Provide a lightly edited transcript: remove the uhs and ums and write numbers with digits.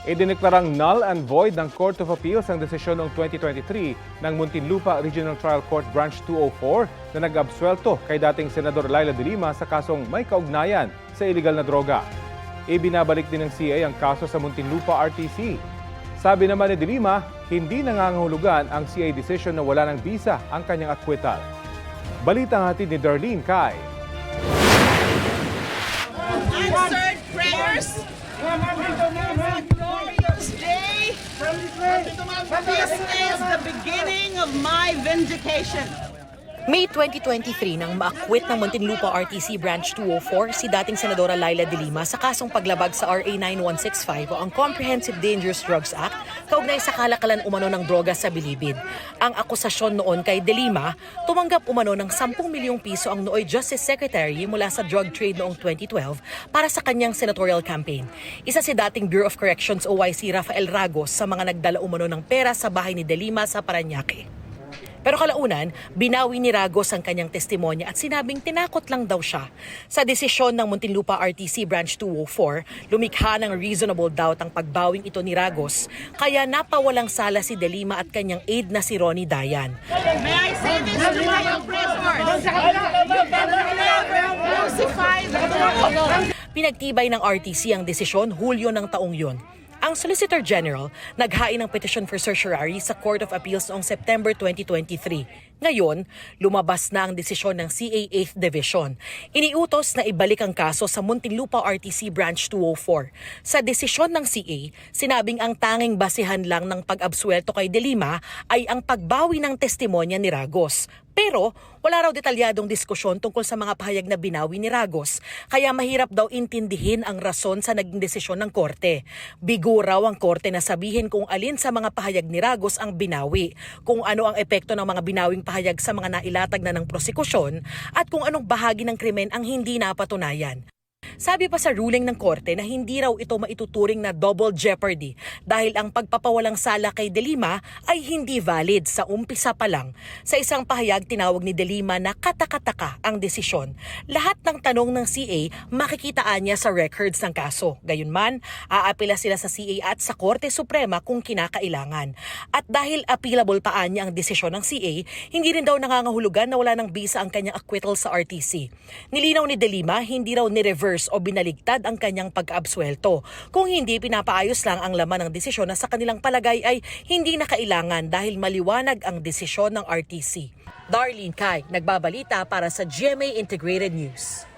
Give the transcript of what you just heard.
Idineklarang null and void ng Court of Appeals ang desisyon noong 2023 ng Muntinlupa Regional Trial Court Branch 204 na nag-absuelto kay dating Senador Laila de Lima sa kasong may kaugnayan sa iligal na droga. Ibinabalik din ng CA ang kaso sa Muntinlupa RTC. Sabi naman ni de Lima, hindi nangangahulugan ang CA decision na wala ng bisa ang kanyang acquittal. Balitang hatid ni Darlene Kai. Answered prayers. Glorious day. This is the beginning of my vindication. May 2023 nang ma-acquit ng Muntinlupa RTC Branch 204 si dating Senadora Laila de Lima sa kasong paglabag sa RA 9165 o ang Comprehensive Dangerous Drugs Act kaugnay sa kalakalan umano ng droga sa Bilibid. Ang akusasyon noon kay de Lima, tumanggap umano ng 10 milyong piso ang nooy Justice Secretary mula sa drug trade noong 2012 para sa kanyang senatorial campaign. Isa si dating Bureau of Corrections OIC Rafael Ragos sa mga nagdala umano ng pera sa bahay ni de Lima sa Parañaque. Pero kalaunan, binawi ni Ragos ang kanyang testimonya at sinabing tinakot lang daw siya. Sa desisyon ng Muntinlupa RTC Branch 204, lumikha ng reasonable doubt ang pagbawing ito ni Ragos, kaya napawalang sala si de Lima at kanyang aide na si Ronnie Dayan. May I say this to my oppressors? Crucify the Lord. Pinagtibay ng RTC ang desisyon Hulyo ng taong yon. Ang Solicitor General naghain ng petition for certiorari sa Court of Appeals noong September 2023. Ngayon, lumabas na ang desisyon ng CA 8th Division. Iniutos na ibalik ang kaso sa Muntinlupa RTC Branch 204. Sa desisyon ng CA, sinabing ang tanging basihan lang ng pag-absuelto kay de Lima ay ang pagbawi ng testimonya ni Ragos. Pero wala raw detalyadong diskusyon tungkol sa mga pahayag na binawi ni Ragos, kaya mahirap daw intindihin ang rason sa naging desisyon ng korte. Bigo raw ang korte na sabihin kung alin sa mga pahayag ni Ragos ang binawi, kung ano ang epekto ng mga binawing pahayag sa mga nailatag na ng prosekusyon, at kung anong bahagi ng krimen ang hindi napatunayan. Sabi pa sa ruling ng korte na hindi raw ito maituturing na double jeopardy dahil ang pagpapawalang sala kay de Lima ay hindi valid sa umpisa pa lang. Sa isang pahayag, tinawag ni de Lima na katakataka ang desisyon. Lahat ng tanong ng CA makikitaan niya sa records ng kaso. Gayunman, aapila sila sa CA at sa Korte Suprema kung kinakailangan. At dahil appealable pa niya ang desisyon ng CA, hindi rin daw nangangahulugan na wala ng bisa ang kanyang acquittal sa RTC. Nilinaw ni de Lima, hindi raw ni-reverse o binaligtad ang kanyang pag-absuelto. Kung hindi, pinapaayos lang ang laman ng desisyon na sa kanilang palagay ay hindi na kailangan dahil maliwanag ang desisyon ng RTC. Darlene Kai, nagbabalita para sa GMA Integrated News.